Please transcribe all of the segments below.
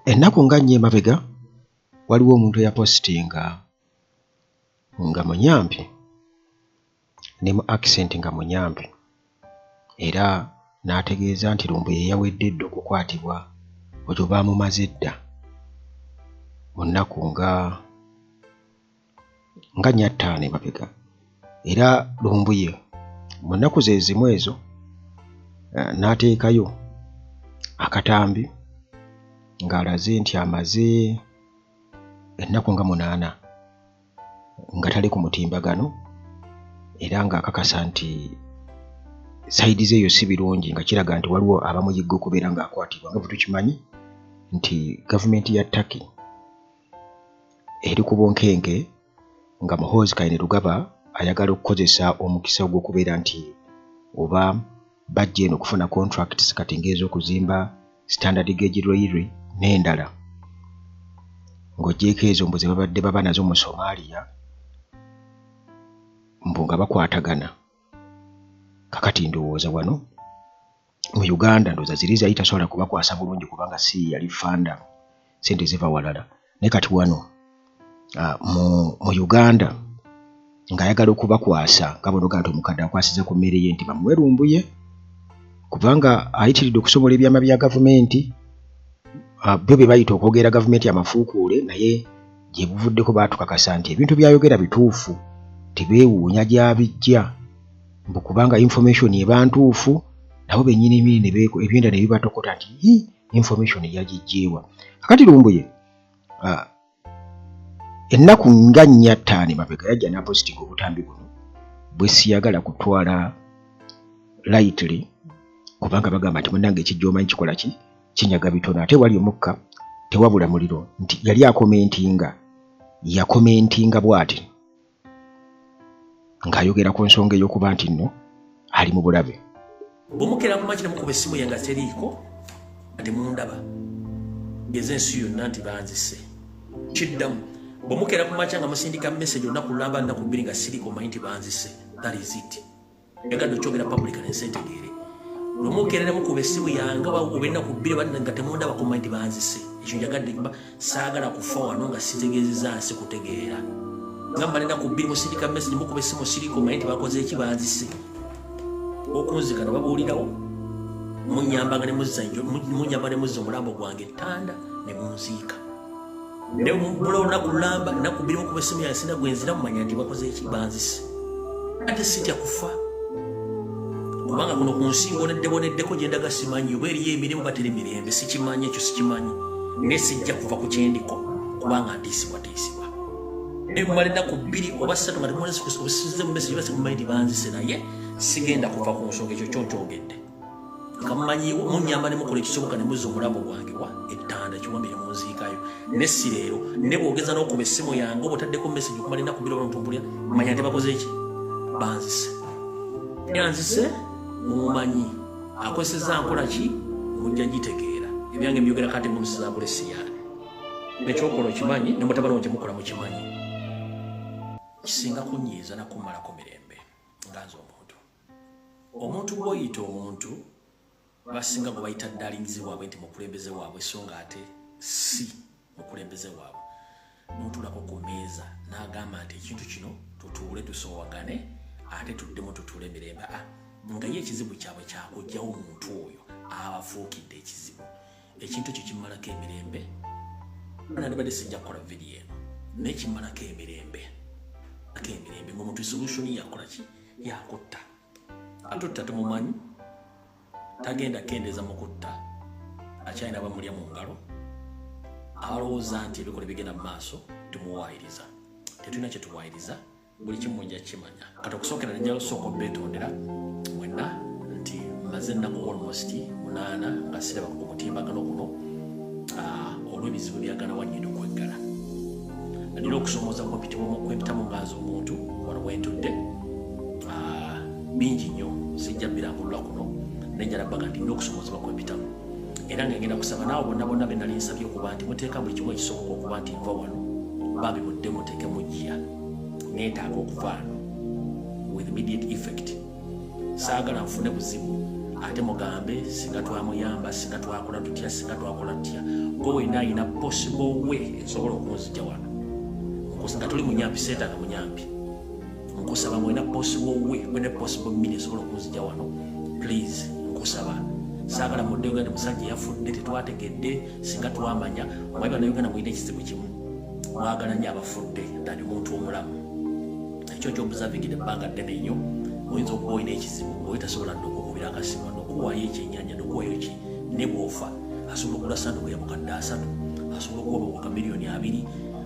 ennaku nga nnyo emabega waliwo omuntu eyapositinga nga munyampi ne mu accent nga munyampi era n'ategeeza nti Lumbuye yawedde edda okukwatibwa otyo baamumaze edda mu nnaku nga 4 emabega era Lumbuye mu nnaku ze zimu ezo n'ateekayo akatambi ng'alaze nti amaze ennaku nga 8 nga tali ku mutimbagano era ng'akakasa nti sayidi ze eyo si birungi nga kiraga nti waliwo abamuyigga okubeera ng'akwatibwa nga bwe tukimanyi nti gavumenti ya Turkey eri ku bunkenke nga Muhoozi Kainerugaba ayagala okukozesa omukisa ogw'okubeera nti oba bajja eno okufuna contracts kati ng'ez'okuzimba standard gauge railway n'endala ng'ogyeko ezo mbu ze babadde baba nazo mu Somalia mbu nga bakwatagana kakati ndowooza wano mu Uganda ndowooza ziri zali tasobola kubakwasa bulungi kubanga si yali fanda sente ziva walala naye kati wano mu Uganda ng'ayagala okubakwasa nga bonoga nti omukadde akwasiza ku mmere ye nti bamuwe Lumbuye kubanga ayitiridde okusobola ebyama bya gavumenti byo bye bayita okwogera gavumenti amafuukuule naye gye buvuddeko baatukakasa nti ebintu byayogera bituufu tibeewuunya gy'abijja mbu kubanga information eba ntuufu nabo bennyini ebyenda ne bibatokota nti information yagiggyeewa kakati Lumbuye ennaku nga 4 mabega yajja n'apositinga obutambi buno bwe siyagala kutwala lightly kubanga bagamba nti munnange ekijja omanyi kikola ki kinyaga bitono ate wali omukka tewabula muliro nti yali yakomentinga bw'ati ng'ayogera ku nsonga ey'okuba nti nno ali mu bulabe bw'omukera mu makina mukuba essimu yange teriiko ati mundaba ngeze ensi yonna nti banzise kiddamu bw'omukera ku makya nga musindika message olunaku lulamba nnaku 2 nga siriko omanyi nti banzise that is it yagadde okyogera public nensi entegeere lw'omukera ne mukuba essimu yange oba ennaku 2 nga temundaba ku manyi nti banzise ekyo njagadde kuba saagala kufa wano nga sitegeezeza nsi kutegeera ngamba n'ennaku 2 musindika message mukuba essimu siriko omanyi nti bakoze eki banzise okunzika ne babuulirawo munyamba ne muzza omulambo gwange ettanda ne munziika ne mubula olunaku lulamba ennaku 2 mukuba essimu yange sina gwenzira mumanya nti bakoze eki banzise ate sitya kufa kubanga kuno ku nsi boneddeko gye ndaga simanyi oba eriyo emirimu bateri mirembe sikimanyi ekyo sikimanyi naye sijja kuva ku kyendiko kubanga ntiisibwa naye mumala ennaku 2 oba 3 nga temusize mu message basi mumanyi nti banzise naye sigenda kuva ku nsonga ekyo kyonkyogedde kamumanyiwo munyamba ne mukola ekisoboka ne muzza omulambo gwange wa ettanda kiwambire munziikayo ne si leero ne bwogeza n'okuba essimu yange oba otaddeko message okumala ennaku 2 obantumpulira manya nti bakoze eki banzise yanzise mumumanyi akozeseza nkola ki mujja gitegeera ebyange byogera kati munsiza nkola esiyaale nekyokola okimanyi ne mutabalo gye mukola mukimanyi kisinga kunyiiza nakumalako mirembe nga nze omuntu bw'oyita omuntu basinga gwe bayita ddalingizi waabwe nti mukulembeze waabwe so nga ate si mukulembeze waabwe n'otuulako ku mmeeza n'agamba nti ekintu kino tutuule tusoowagane ate tuddemu tutuule emirembe nga ye ekizibu kyabwe kyakugjawo omuntu oyo abafuukidde ekizibu ekintu ekyo kimalako emirembe nandibadde sijja kukola vidiyo eno naye kimalako emirembe ng'omuntu solution yakola ki yakutta atutta tumumanyi tagenda kendeeza mu kutta akyalina bamulya mu ngalo abalowooza nti ebikola bigenda mu maaso tumuwaayiriza tetulina kye tuwaayiriza buli kimu nja kimanya kati okusookera nejja lusooka obbeetondera mwenna nti maze ennaku almost 8 nga siraba ku mutimbagano guno olw'ebizibu byagala wanyina okweggala nina okusomooza kwempitamu nganza omuntu wano wentudde bingi nnyo sijja birangulula kuno nenjala baga nti nina okusomozebwa kwempitamu era ngengenda kusaba naawe bonna be nali nsabye okuba nti muteeka buli kimu ekisoboka okuba nti nva wano babibudde muteeke mujja neetaaga okuvaano with immediate effect saagala nfune buzibu ate mugambe singa twamuyamba singa twakola tutya singa twakola tutya go ina ina possible way esobola okunzija wano nga tuli munyampi seetaaga munyampi nkusaba mwena possible way mwena possible means esobola okunzija wano please nkusaba saagala mudde uganda musajja yafudde tetwategedde singa twamanya mwaye bannayuganda mwine ekizibu kimu mwagala nnyo abafudde ddali muntu omulamu ekyo kyobuzavigidde ebbanga ddene nnyo oyinza okuba olina ekizibu oyo tasobola nokukubira akasimu nokuwaayo ekyennyanja nokuwayo ki ne bw'ofa asobola okugula sanduku ya bukadde 3 asobola okuwa buwaka miliyoni 2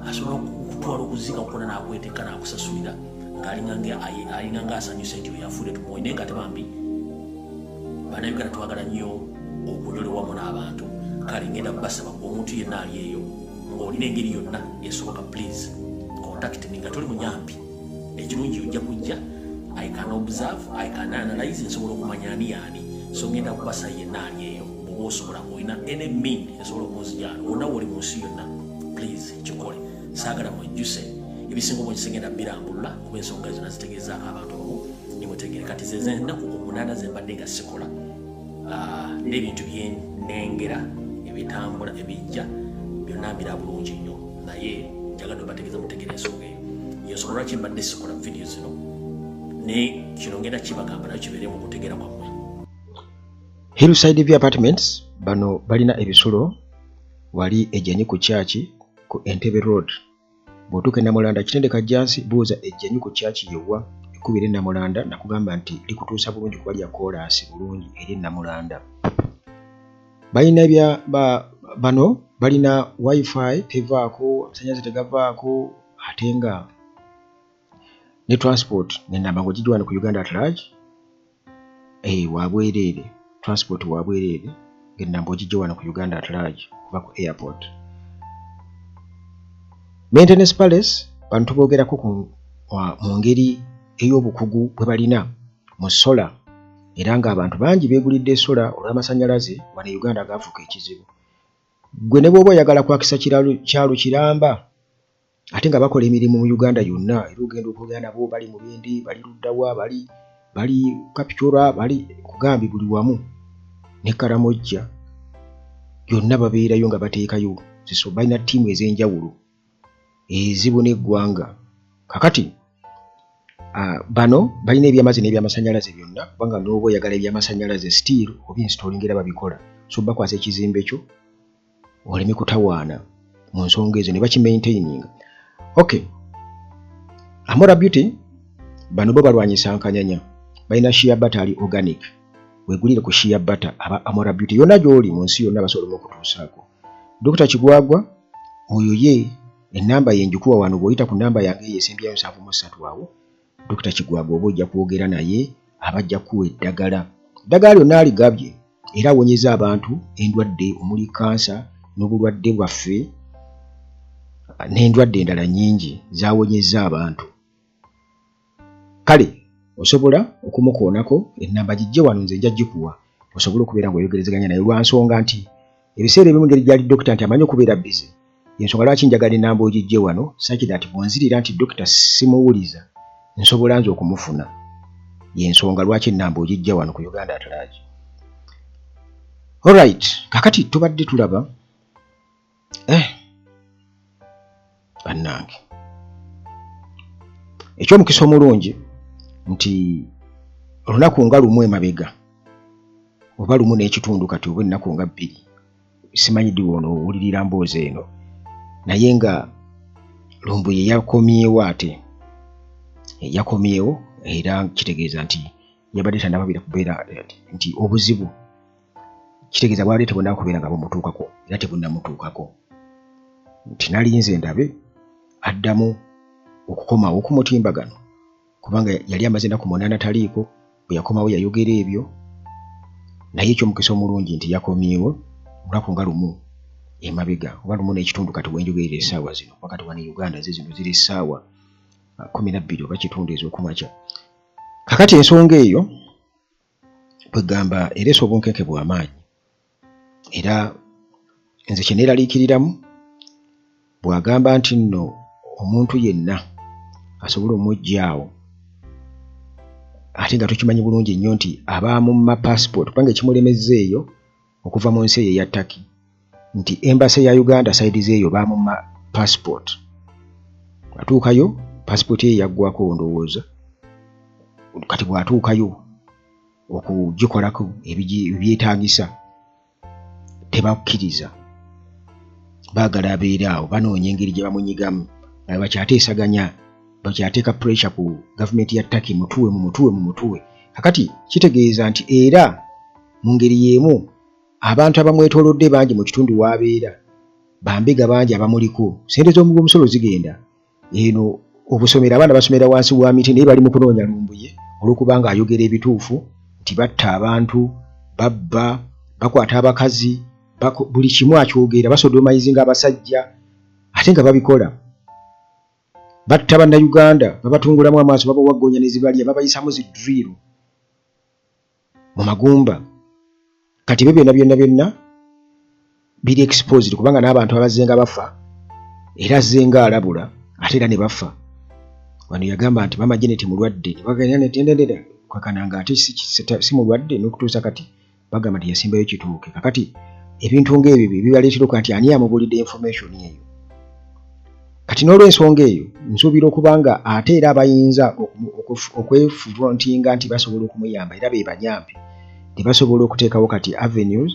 asobola okutwala okuziika okukona n'akweteeka n'akusasulira ng'alinga ng'asanyusa nti oyo afudde tumuwoyi naye nga tebambi bannayuganda twagala nnyo okunyolera wamu n'abantu kale ngenda basaba omuntu yenna ali eyo ng'olina engeri yonna esoboka please contact me nga toli munyampi ekirungi ojja kujja I can observe, I can analyze nsobola okumanya ani yani so ngenda kubasa yenna ali eyo bw'oba osobola ng'olina any mean esobola okunzijana wonna woli mu nsi yonna please kikole saagala mwejjuse ebisinga obwensi ngenda birambulula kuba ensonga zonna zitegeezaako abantu abamu nimutegere kati ze ennaku 8 ze mbadde nga sikola n'ebintu byenengera ebitambula ebijja byonna mbira bulungi nnyo naye njagadde obategeeza mutegere ensonga eyo yensobola lwaki mbadde sikola video zino ne kino ngenda kibagamba nayo kibeere mu kutegeera kwammwe. Hillside View Apartments bano balina ebisulo wali ejjanyi ku kyaki ku Entebbe Road bw'otuuka Namulanda kitendeka jansi buuza ejjanyi ku kyaki yewa ekubira Namulanda nakugamba nti likutuusa bulungi kuba lya koolaasi bulungi eri Namulanda. Balina bano balina wifi tevaako amasannyalaze tegavaako ate nga ne transport n'ennamba ng'ogijja wano ku Uganda at large wabwereere transport wabwereere ng'ennamba ogijja wano ku Uganda at large kuva ku airport. Maintenance Palace bantu boogerako mu ngeri ey'obukugu bwe balina mu sola era ng'abantu bangi beegulidde sola olw'amasannyalaze wano e Uganda gaafuuka ekizibu. Gwe ne bw'oba oyagala kwakisa kyalo kiramba ate nga bakola emirimu mu Uganda yonna era ogenda okwogera nabo bali mu Bindi bali Luddawa bali Kapchora bali kugambi buli wamu ne Karamojja yonna babeerayo nga bateekayo ziso balina ttiimu ez'enjawulo ezibuna eggwanga. Kakati bano balina ebyamazzi n'ebyamasannyalaze byonna kubanga n'oba oyagala ebyamasannyalaze still oba installing era babikola so bakwasa ekizimbe kyo oleme kutawaana mu nsonga ezo ne bakimaintaininga. Okay. Amora Beauty bano bo balwanyisa nkanyanya balina shea butter ali organic wegulire ku shea butter aba Amora Beauty yonna gy'oli mu nsi yonna basobola okutuusaako. Dr. Kigwagwa oyo ye ennamba ye njikuwa wano bw'oyita ku nnamba yange ey'esembyayo 73 awo Dr. Kigwagwa oba ojja kwogera naye abajja kuwa eddagala. Eddagala lyonna aligabye era awonyeza abantu endwadde omuli kansa n'obulwadde bwaffe n'endwadde endala nnyingi zaawonyeza abantu. Kale osobola okumukoonako ennamba gijje wano nze nja gikuwa osobola okubeera ng'oyogerezeganya naye lwa nsonga nti ebiseera ebimu ngeri gyali dokita nti amanyi okubeera bize yensonga lwaki njagala ennamba ogijje wano saki that bw'onzirira nti dokita simuwuliza nsobola nze okumufuna yensonga lwaki ennamba ogijje wano ku Uganda at large. Alright, kakati tubadde tulaba bannange ekyomukisa omulungi nti olunaku nga lumu emabega oba lumu n'ekitundu kati oba ennaku nga 2 simanyi ddi wono owulirira mboozi eno naye nga Lumbuye yakomyewo ate yakomyewo era kitegeeza nti yabadde tannababira kubeera nti obuzibu kitegeeza bwali tebunaba kubeera nga bumutuukako era tebunnamutuukako nti nalinze ndabe addamu okukomawo okumutimbagano kubanga yali amaze ennaku 8 taliiko bwe yakomawo yayogera ebyo naye ekyomukisa omulungi nti yakomyewo olunaku nga lumu emabega oba lumu n'ekitundu kati wenjogerera essaawa zino wakati wano Uganda zino ziri essaawa 12 oba kitundu ez'okumakya. Kakati ensonga eyo bwegamba ereesa obunkenke bw'amaanyi era nze kye neeraliikiriramu bw'agamba nti nno omuntu yenna asobola omuggyaawo ate nga tukimanyi bulungi nnyo nti abaamu mu passport kubanga ekimulemezza eyo okuva mu nsi eyo eya Turkey nti embassy ya Uganda side zeeyo baamu mu passport. Atuukayo passport ye yaggwako ndowooza, kati bw'atuukayo okugikolako ebyetaagisa tebakkiriza, baagala abeera awo banoonya engeri gye bamunyigamu nga bakyateesaganya, bakyateeka pressure ku gavumenti ya Turkey mutuwe. Kakati kitegeeza nti era mu ngeri y'emu abantu abamwetoolodde bangi mu kitundu w'abeera bambega bangi abamuliko, sente z'omusolo zigenda eno obusomero, abaana basomera wansi wa miti naye bali mu kunoonya lumbuye olw'okubanga ayogera ebituufu nti batta abantu, babba, bakwata abakazi, buli kimu akyogera, basodomayizinga abasajja ate nga babikola. Batta bannayuganda, babatungulamu amaaso, babawaggoonya ne zibalya, babayisamu zi drill mu magumba. Kati byonna biri exposed kubanga n'abantu abazenga bafa era zenga alabula ate era ne bafa. Wano yagamba nti mama Janet mulwadde, baganya netendendera kwakananga ate si mulwadde n'okutuusa kati bagamba nti yasimbayo kituuke. Kakati ebintu ng'ebyo bibaleetera nti ani amubulidde information eyo. Kati n'olw'ensonga eyo nsuubira okubanga ate era abayinza okwefrontinga nti basobola okumuyamba era be banyampi tebasobola okuteekawo kati avenues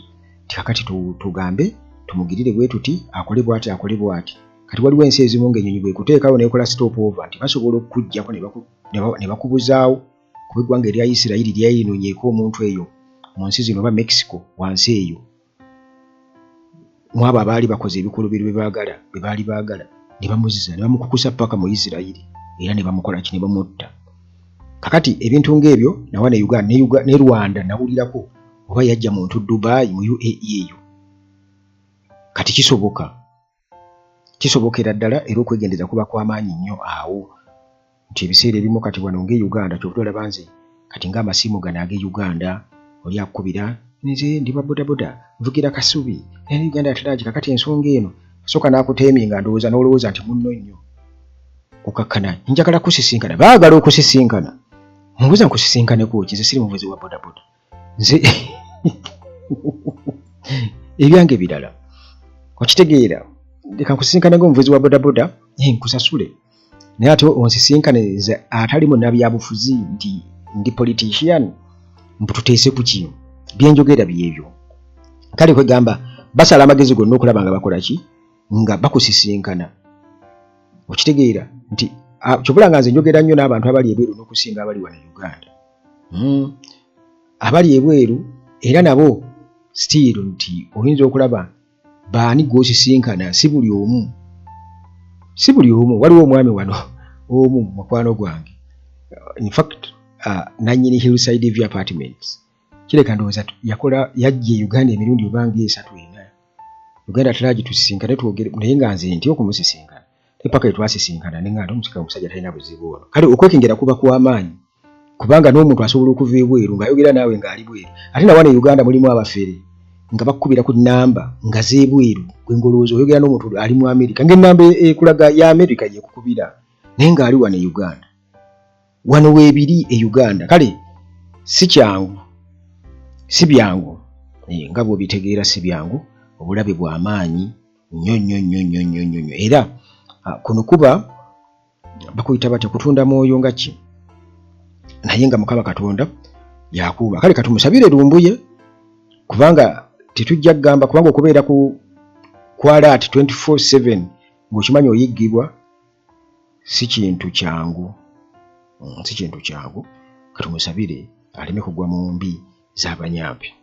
ti kakati tugambe tumugirire bwe tuti akole bw'ati. Kati waliwo ensi ezimu ng'ennyonyi bwe kuteekawo n'ekola stop over nti basobola okukuggyako ne bakubuzaawo kuba eggwanga erya Isirayiri lyayinoonyeeko omuntu eyo mu nsi zino oba Mexico wansi eyo mu abo abaali bakoze ebikolobero bye baali baagala ne bamuziza ne bamukukusa paka mu Isirayiri era ne bamukola ki ne bamutta. Kakati ebintu ng'ebyo nawa ne Uganda ne Rwanda nawulirako oba yajja muntu Dubai mu UAE eyo. Kati kisobokera ddala era okwegendeza kuba kw'amaanyi nnyo awo nti ebiseera ebimu kati wano ng'e Uganda kyokutwala banze kati ng'amasimu gano ag'e Uganda oli akukubira nze ndi bodaboda nvugira Kasubi ne Uganda atalagi. Kakati ensonga eno soka n'akuteeminga ndowooza n'olowooza nti munno nnyo kukakkana njagala kusisinkana, baagala okusisinkana. Mubuuza nkusisinkaneko ki? Nze siri muvuzi wa bodaboda, nze ebyange birala okitegeera. Leka nkusisinkaneko omuvuzi wa bodaboda nkusasule naye ate onsisinkane nze atali munnabyabufuzi nti ndi politician mbututeese ku ki byenjogera byebyo. Kale kwegamba basala amagezi gonna okulaba nga bakola ki nga bakusisinkana okitegeera nti kyobulanga nze njogera nnyo n'abantu abali ebweru n'okusinga abali wano Uganda. Abali ebweru era nabo still nti oyinza okulaba baani gw'osisinkana si buli omu. Waliwo omwami wano omu mukwano gwange, in fact nannyini Hillside View Apartments, kireka ndowooza yajja Uganda emirundi obanga 3 ena. Uganda atalagi tusisinkane twogere naye nga nze nti okumusisinkana paka twasisinkana ne nganda omusajja talina buzibu ono. Kale okwekengera kuba kw'amaanyi kubanga n'omuntu asobola okuva ebweru ng'ayogera naawe ng'ali bweru. Ate na wano Uganda mulimu abafere nga bakubira ku nnamba nga z'ebweru gwe ngolooza oyogera n'omuntu ali mu Amerika ng'ennamba ekulaga ya Amerika gye kukubira naye ng'ali wano Uganda. Wano weebiri e Uganda. Kale si byangu nga bw'obitegeera si byangu, obulabe bw'amaanyi nnyo era kuno kuba bakuyita batya kutunda mwoyo nga ki naye nga Mukama Katonda yakuba. Kale katumusabire lumbuye kubanga tetujja kugamba kubanga okubeera ku alert 24/7 ng'okimanyi oyiggibwa si kintu kyangu. Katumusabire aleme kugwa mu mbi z'abanyampi.